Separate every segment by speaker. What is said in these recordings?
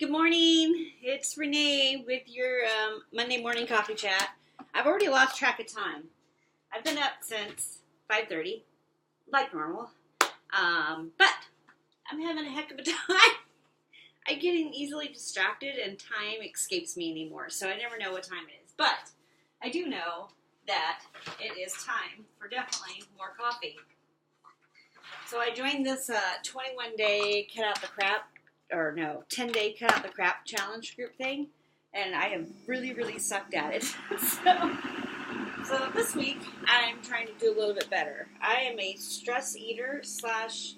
Speaker 1: Good morning. It's Renee with your Monday morning coffee chat. I've already lost track of time. I've been up since 5:30, like normal. But I'm having a heck of a time. I'm getting easily distracted and time escapes me anymore, so I never know what time it is. But I do know that it is time for definitely more coffee. So I joined this 21-day cut out the crap, 10-day cut out the crap challenge group thing, and I have really sucked at it. so this week I'm trying to do a little bit better. I am a stress eater slash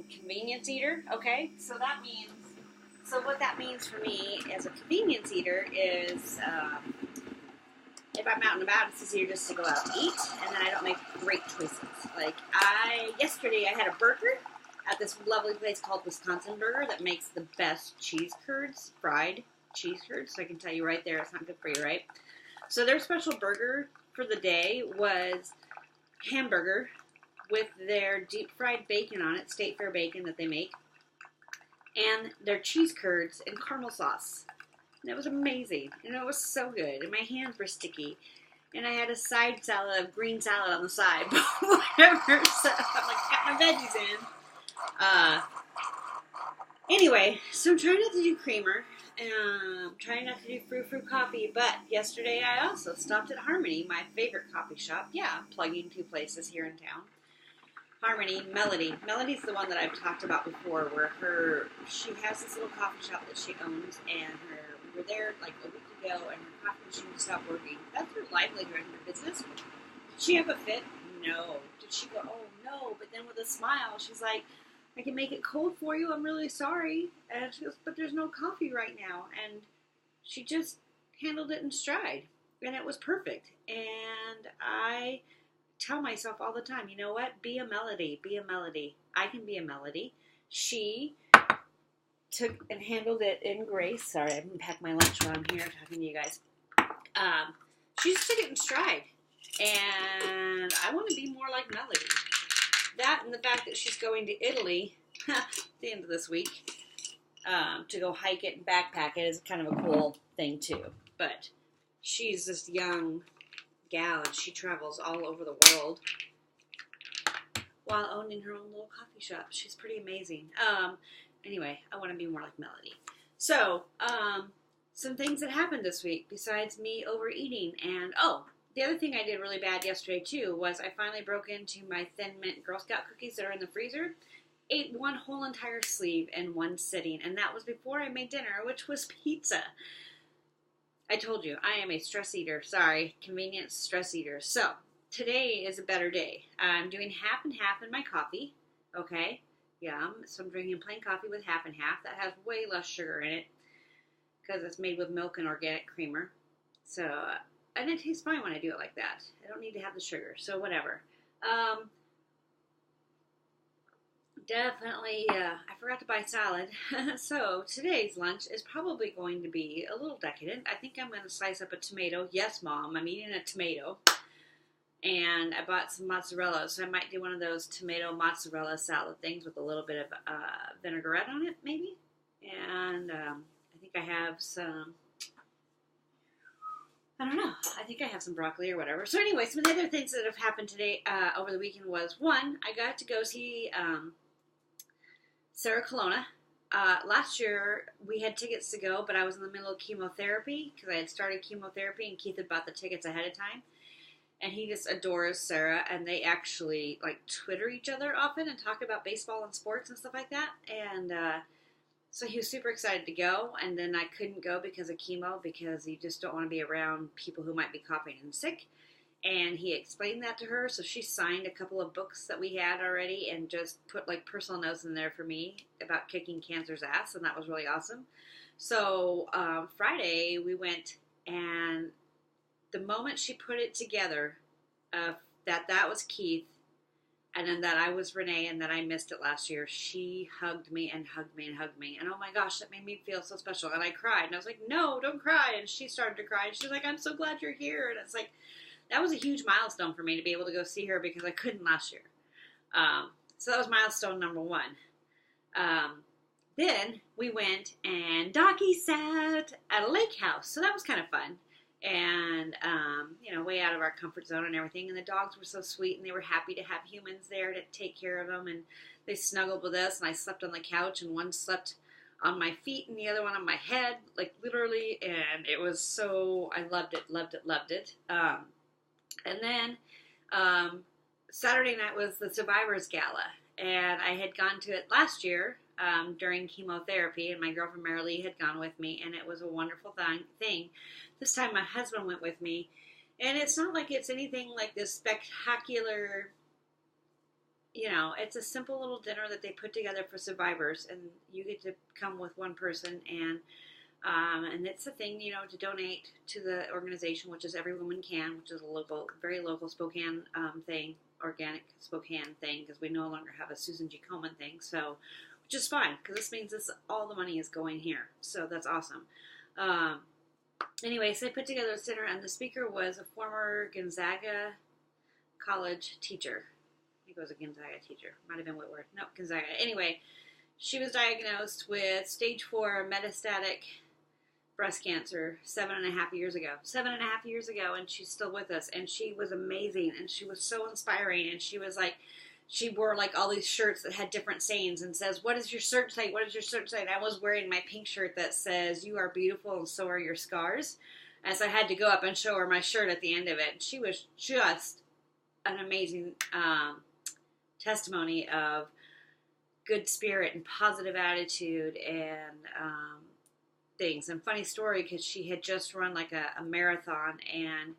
Speaker 1: convenience eater. Okay, so what that means for me as a convenience eater is if I'm out and about, it's easier just to go out and eat, and then I don't make great choices. Like yesterday I had a burger at this lovely place called Wisconsin Burger that makes the best cheese curds, fried cheese curds. So I can tell you right there, it's not good for you, right? So their special burger for the day was hamburger with their deep fried bacon on it, State Fair bacon that they make, and their cheese curds and caramel sauce. And it was amazing. And it was so good. And my hands were sticky. And I had a side salad of green salad on the side. Whatever. So I'm like, got my veggies in. Anyway, so I'm trying not to do creamer. I'm trying not to do frou-frou coffee. But yesterday I also stopped at Harmony, my favorite coffee shop. Yeah, I'm plugging two places here in town. Harmony, Melody. Melody's the one that I've talked about before, where she has this little coffee shop that she owns, and we were there like a week ago, and her coffee machine stopped working. That's her livelihood and her business. Did she have a fit? No. Did she go, oh no? But then with a smile, she's like, I can make it cold for you. I'm really sorry. And she goes, but there's no coffee right now. And she just handled it in stride, and it was perfect. And I tell myself all the time, you know what? Be a melody. Be a melody. I can be a melody. She took and handled it in grace. Sorry, I didn't pack my lunch while I'm here talking to you guys. She just took it in stride. And I want to be more like Melody. That and the fact that she's going to Italy at the end of this week to go hike it and backpack it is kind of a cool thing too. But she's this young gal, and she travels all over the world while owning her own little coffee shop. She's pretty amazing. Anyway, I want to be more like Melody. So, some things that happened this week besides me overeating. And, the other thing I did really bad yesterday, too, was I finally broke into my Thin Mint Girl Scout cookies that are in the freezer. Ate one whole entire sleeve in one sitting, and that was before I made dinner, which was pizza. I told you, I am a stress eater. Sorry, convenience stress eater. So, today is a better day. I'm doing half and half in my coffee. Okay, yum. So I'm drinking plain coffee with half and half. That has way less sugar in it because it's made with milk and organic creamer. So, and it tastes fine when I do it like that. I don't need to have the sugar, so whatever. Definitely, I forgot to buy salad. So today's lunch is probably going to be a little decadent. I think I'm going to slice up a tomato. Yes, Mom, I'm eating a tomato. And I bought some mozzarella, so I might do one of those tomato mozzarella salad things with a little bit of vinaigrette on it, maybe. And I think I have some, I don't know. I think I have some broccoli or whatever. So anyway, some of the other things that have happened today over the weekend was, one, I got to go see Sarah Colonna. Last year, we had tickets to go, but I was in the middle of chemotherapy because I had started chemotherapy, and Keith had bought the tickets ahead of time. And he just adores Sarah, and they actually, Twitter each other often and talk about baseball and sports and stuff like that. And so he was super excited to go, and then I couldn't go because of chemo, because you just don't want to be around people who might be coughing and sick. And he explained that to her, so she signed a couple of books that we had already and just put personal notes in there for me about kicking cancer's ass, and that was really awesome. So Friday we went, and the moment she put it together, that was Keith, and then that I was Renee, and that I missed it last year, she hugged me and hugged me and hugged me. And oh my gosh, that made me feel so special. And I cried, and I was like, no, don't cry. And she started to cry, and she was like, I'm so glad you're here. And it's like, that was a huge milestone for me to be able to go see her because I couldn't last year. So that was milestone number one. Then we went and doggy sat at a lake house. So that was kind of fun. And, way out of our comfort zone and everything. And the dogs were so sweet, and they were happy to have humans there to take care of them. And they snuggled with us, and I slept on the couch, and one slept on my feet and the other one on my head, like literally. And it was so, I loved it, loved it, loved it. And then Saturday night was the Survivors Gala. And I had gone to it last year during chemotherapy, and my girlfriend Mary Lee had gone with me, and it was a wonderful thing. This time my husband went with me, and it's not like it's anything like this spectacular, it's a simple little dinner that they put together for survivors, and you get to come with one person, and it's a thing, to donate to the organization, which is Every Woman Can, which is a very local Spokane thing, organic Spokane thing, because we no longer have a Susan G. Komen thing, so, which is fine, because this means all the money is going here, so that's awesome. Anyway, so they put together a dinner, and the speaker was a former Gonzaga college teacher. I think it was a Gonzaga teacher. Might have been Whitworth. No, Gonzaga. Anyway, she was diagnosed with stage 4 metastatic breast cancer 7.5 years ago. 7.5 years ago, and she's still with us. And she was amazing, and she was so inspiring. And she was like, she wore like all these shirts that had different sayings and says, "What does your shirt say? What does your shirt say?" And I was wearing my pink shirt that says, "You are beautiful and so are your scars." And so I had to go up and show her my shirt at the end of it. And she was just an amazing testimony of good spirit and positive attitude and things. And funny story, because she had just run like a marathon, and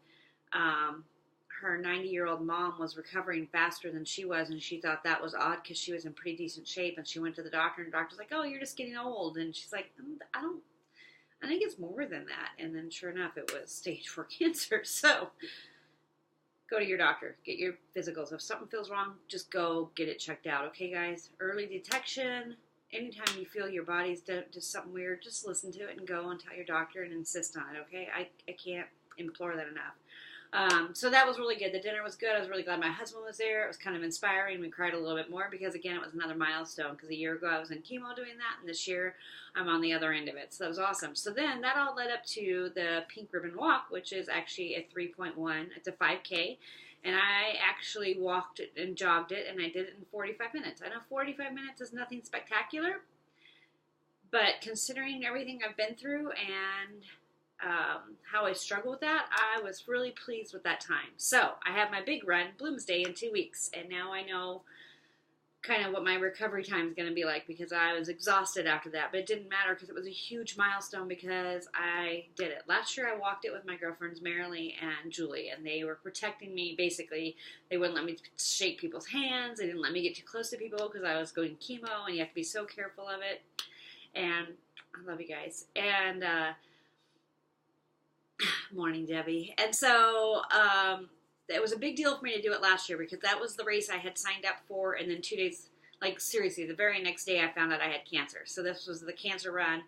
Speaker 1: her 90-year-old mom was recovering faster than she was, and she thought that was odd because she was in pretty decent shape. And she went to the doctor, and the doctor's like, "Oh, you're just getting old." And she's like, I think it's more than that. And then sure enough, it was stage 4 cancer. So go to your doctor, get your physicals. If something feels wrong, just go get it checked out. Okay, guys? Early detection. Anytime you feel your body's just something weird, just listen to it and go and tell your doctor and insist on it, okay? I can't implore that enough. So that was really good. The dinner was good. I was really glad my husband was there. It was kind of inspiring. We cried a little bit more because, again, it was another milestone, because a year ago I was in chemo doing that, and this year I'm on the other end of it. So that was awesome. So then that all led up to the Pink Ribbon Walk, which is actually a 3.1. It's a 5K. And I actually walked it and jogged it, and I did it in 45 minutes. I know 45 minutes is nothing spectacular, but considering everything I've been through and how I struggle with that, I was really pleased with that time. So I have my big run, Bloomsday, in 2 weeks, and now I know kind of what my recovery time is going to be like, because I was exhausted after that, but it didn't matter because it was a huge milestone because I did it. Last year I walked it with my girlfriends Marilee and Julie, and they were protecting me. Basically, they wouldn't let me shake people's hands. They didn't let me get too close to people because I was going chemo, and you have to be so careful of it. And I love you guys. And morning, Debbie. And so it was a big deal for me to do it last year, because that was the race I had signed up for, and then 2 days, like seriously, the very next day I found out I had cancer. So this was the cancer run,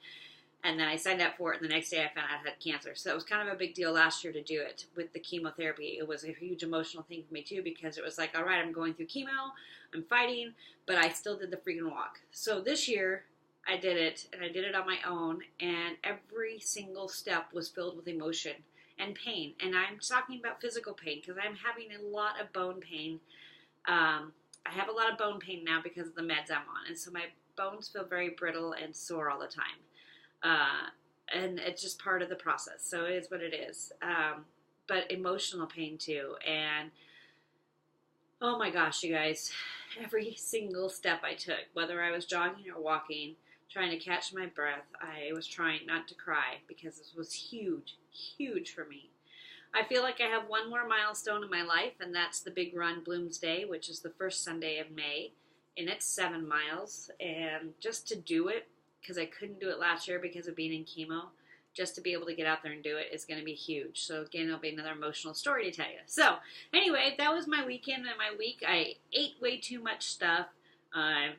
Speaker 1: and then I signed up for it, and the next day I found out I had cancer. So it was kind of a big deal last year to do it with the chemotherapy. It was a huge emotional thing for me too, because it was like, all right, I'm going through chemo, I'm fighting, but I still did the freaking walk. So this year I did it, and I did it on my own, and every single step was filled with emotion and pain. And I'm talking about physical pain, because I'm having a lot of bone pain. I have a lot of bone pain now because of the meds I'm on, and so my bones feel very brittle and sore all the time. And it's just part of the process, so it is what it is. But emotional pain too, and oh my gosh, you guys, every single step I took, whether I was jogging or walking, trying to catch my breath, I was trying not to cry, because this was huge, huge for me. I feel like I have one more milestone in my life, and that's the big run Bloomsday, which is the first Sunday of May, and it's 7 miles. And just to do it, because I couldn't do it last year because of being in chemo, just to be able to get out there and do it is going to be huge. So again, it'll be another emotional story to tell you. So anyway, that was my weekend and my week. I ate way too much stuff. I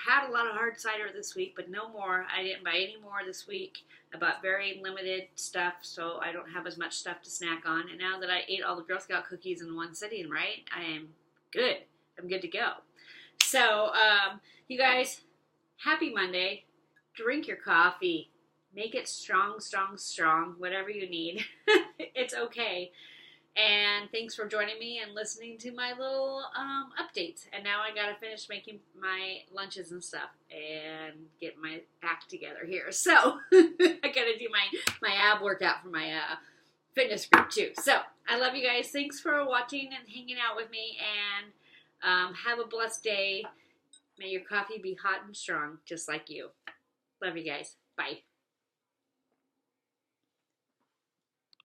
Speaker 1: had a lot of hard cider this week, but no more. I didn't buy any more this week. I bought very limited stuff, so I don't have as much stuff to snack on. And now that I ate all the Girl Scout cookies in one sitting, right, I am good. I'm good to go. So, you guys, happy Monday. drink your coffee. Make it strong, strong, strong, whatever you need. It's okay. And thanks for joining me and listening to my little updates. And now I gotta finish making my lunches and stuff and get my act together here. So I gotta do my ab workout for my fitness group too. So I love you guys. Thanks for watching and hanging out with me. And have a blessed day. May your coffee be hot and strong, just like you. Love you guys. Bye.